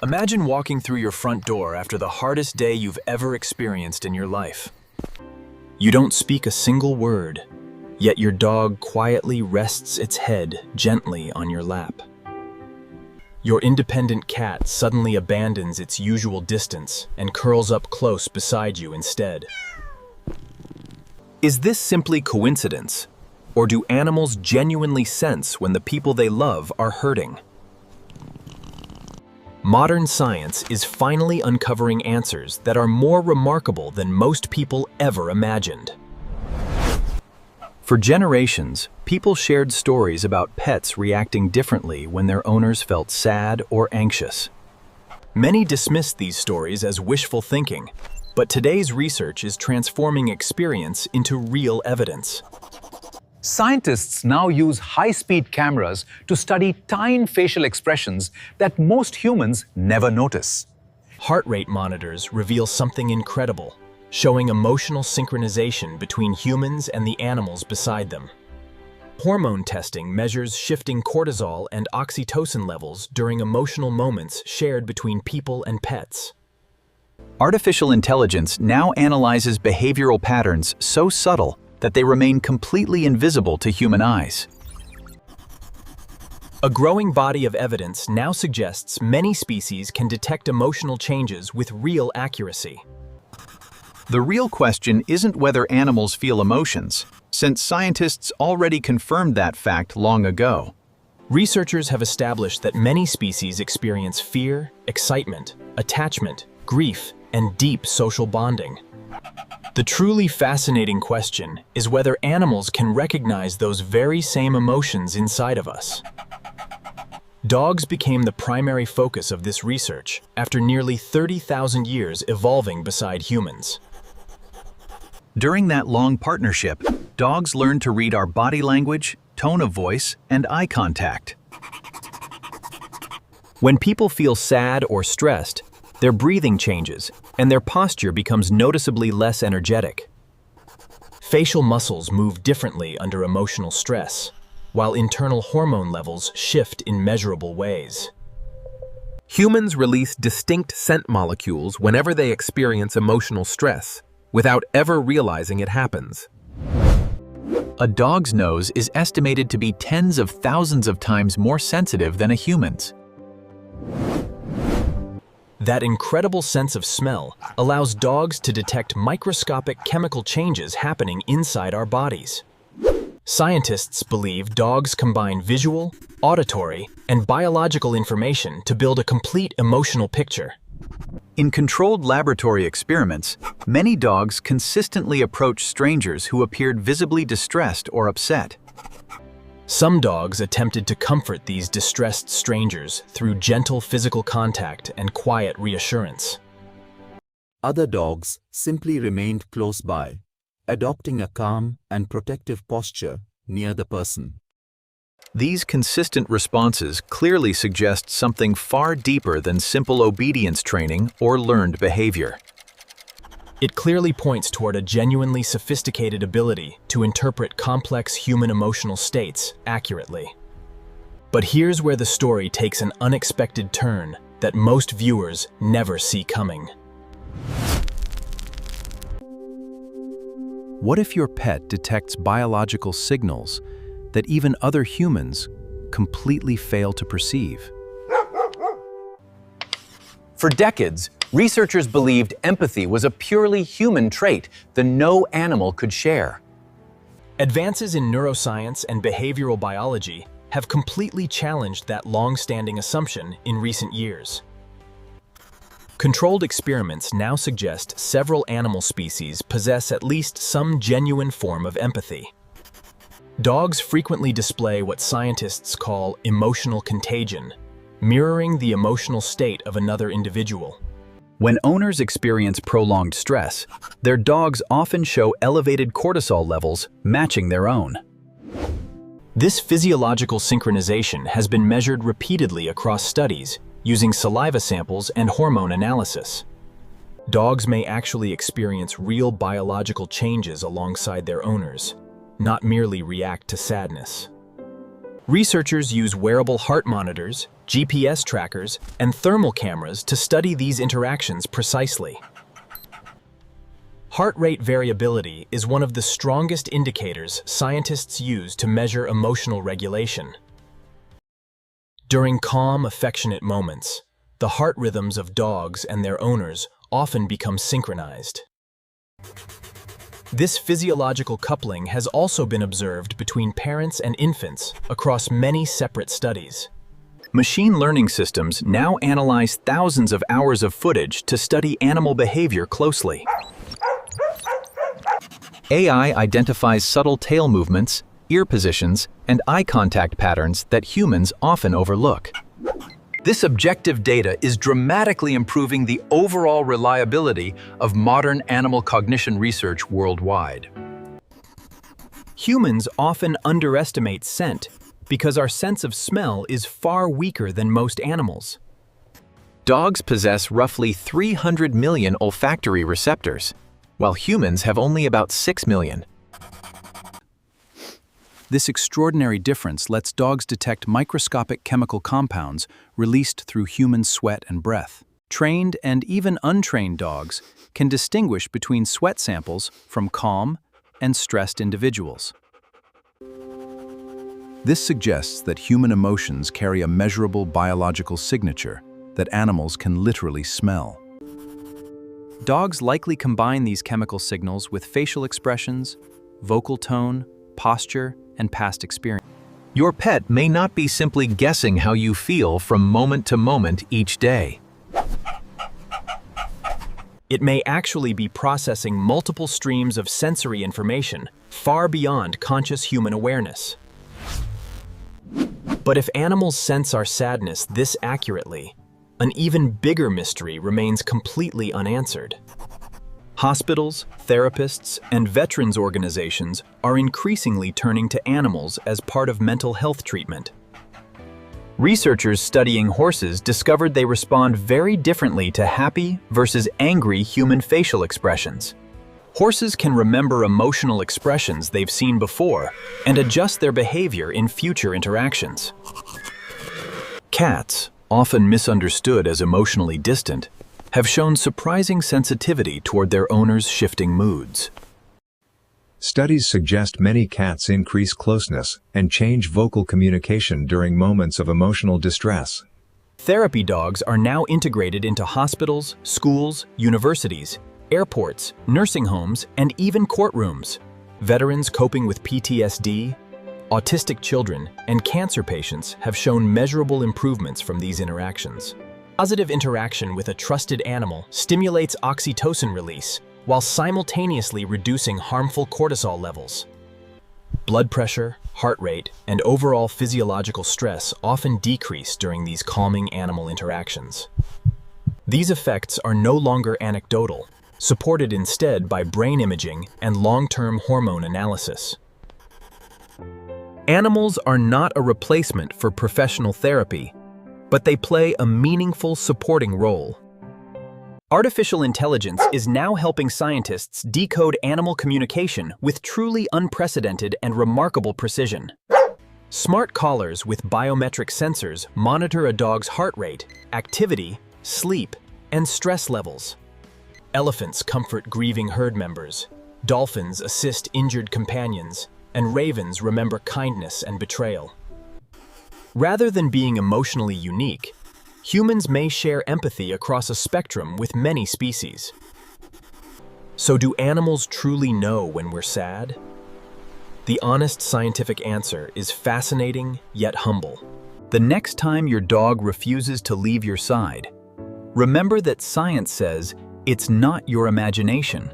Imagine walking through your front door after the hardest day you've ever experienced in your life. You don't speak a single word, yet your dog quietly rests its head gently on your lap. Your independent cat suddenly abandons its usual distance and curls up close beside you instead. Is this simply coincidence, or do animals genuinely sense when the people they love are hurting? Modern science is finally uncovering answers that are more remarkable than most people ever imagined. For generations, people shared stories about pets reacting differently when their owners felt sad or anxious. Many dismissed these stories as wishful thinking, but today's research is transforming experience into real evidence. Scientists now use high-speed cameras to study tiny facial expressions that most humans never notice. Heart rate monitors reveal something incredible, showing emotional synchronization between humans and the animals beside them. Hormone testing measures shifting cortisol and oxytocin levels during emotional moments shared between people and pets. Artificial intelligence now analyzes behavioral patterns so subtle that they remain completely invisible to human eyes. A growing body of evidence now suggests many species can detect emotional changes with real accuracy. The real question isn't whether animals feel emotions, since scientists already confirmed that fact long ago. Researchers have established that many species experience fear, excitement, attachment, grief, and deep social bonding. The truly fascinating question is whether animals can recognize those very same emotions inside of us. Dogs became the primary focus of this research after nearly 30,000 years evolving beside humans. During that long partnership, dogs learned to read our body language, tone of voice, and eye contact. When people feel sad or stressed, their breathing changes, and their posture becomes noticeably less energetic. Facial muscles move differently under emotional stress, while internal hormone levels shift in measurable ways. Humans release distinct scent molecules whenever they experience emotional stress, without ever realizing it happens. A dog's nose is estimated to be tens of thousands of times more sensitive than a human's. That incredible sense of smell allows dogs to detect microscopic chemical changes happening inside our bodies. Scientists believe dogs combine visual, auditory, and biological information to build a complete emotional picture. In controlled laboratory experiments, many dogs consistently approached strangers who appeared visibly distressed or upset. Some dogs attempted to comfort these distressed strangers through gentle physical contact and quiet reassurance. Other dogs simply remained close by, adopting a calm and protective posture near the person. These consistent responses clearly suggest something far deeper than simple obedience training or learned behavior. It clearly points toward a genuinely sophisticated ability to interpret complex human emotional states accurately. But here's where the story takes an unexpected turn that most viewers never see coming. What if your pet detects biological signals that even other humans completely fail to perceive? For decades, researchers believed empathy was a purely human trait that no animal could share. Advances in neuroscience and behavioral biology have completely challenged that long-standing assumption in recent years. Controlled experiments now suggest several animal species possess at least some genuine form of empathy. Dogs frequently display what scientists call emotional contagion, mirroring the emotional state of another individual. When owners experience prolonged stress, their dogs often show elevated cortisol levels matching their own. This physiological synchronization has been measured repeatedly across studies using saliva samples and hormone analysis. Dogs may actually experience real biological changes alongside their owners, not merely react to sadness. Researchers use wearable heart monitors, GPS trackers, and thermal cameras to study these interactions precisely. Heart rate variability is one of the strongest indicators scientists use to measure emotional regulation. During calm, affectionate moments, the heart rhythms of dogs and their owners often become synchronized. This physiological coupling has also been observed between parents and infants across many separate studies. Machine learning systems now analyze thousands of hours of footage to study animal behavior closely. AI identifies subtle tail movements, ear positions, and eye contact patterns that humans often overlook. This objective data is dramatically improving the overall reliability of modern animal cognition research worldwide. Humans often underestimate scent because our sense of smell is far weaker than most animals. Dogs possess roughly 300 million olfactory receptors, while humans have only about 6 million. This extraordinary difference lets dogs detect microscopic chemical compounds released through human sweat and breath. Trained and even untrained dogs can distinguish between sweat samples from calm and stressed individuals. This suggests that human emotions carry a measurable biological signature that animals can literally smell. Dogs likely combine these chemical signals with facial expressions, vocal tone, posture, and past experience. Your pet may not be simply guessing how you feel from moment to moment each day. It may actually be processing multiple streams of sensory information far beyond conscious human awareness. But if animals sense our sadness this accurately, an even bigger mystery remains completely unanswered. Hospitals, therapists, and veterans organizations are increasingly turning to animals as part of mental health treatment. Researchers studying horses discovered they respond very differently to happy versus angry human facial expressions. Horses can remember emotional expressions they've seen before and adjust their behavior in future interactions. Cats, often misunderstood as emotionally distant, have shown surprising sensitivity toward their owners' shifting moods. Studies suggest many cats increase closeness and change vocal communication during moments of emotional distress. Therapy dogs are now integrated into hospitals, schools, universities, airports, nursing homes, and even courtrooms. Veterans coping with PTSD, autistic children, and cancer patients have shown measurable improvements from these interactions. Positive interaction with a trusted animal stimulates oxytocin release while simultaneously reducing harmful cortisol levels. Blood pressure, heart rate, and overall physiological stress often decrease during these calming animal interactions. These effects are no longer anecdotal, supported instead by brain imaging and long-term hormone analysis. Animals are not a replacement for professional therapy, but they play a meaningful supporting role. Artificial intelligence is now helping scientists decode animal communication with truly unprecedented and remarkable precision. Smart collars with biometric sensors monitor a dog's heart rate, activity, sleep, and stress levels. Elephants comfort grieving herd members, dolphins assist injured companions, and ravens remember kindness and betrayal. Rather than being emotionally unique, humans may share empathy across a spectrum with many species. So do animals truly know when we're sad? The honest scientific answer is fascinating yet humble. The next time your dog refuses to leave your side, remember that science says it's not your imagination.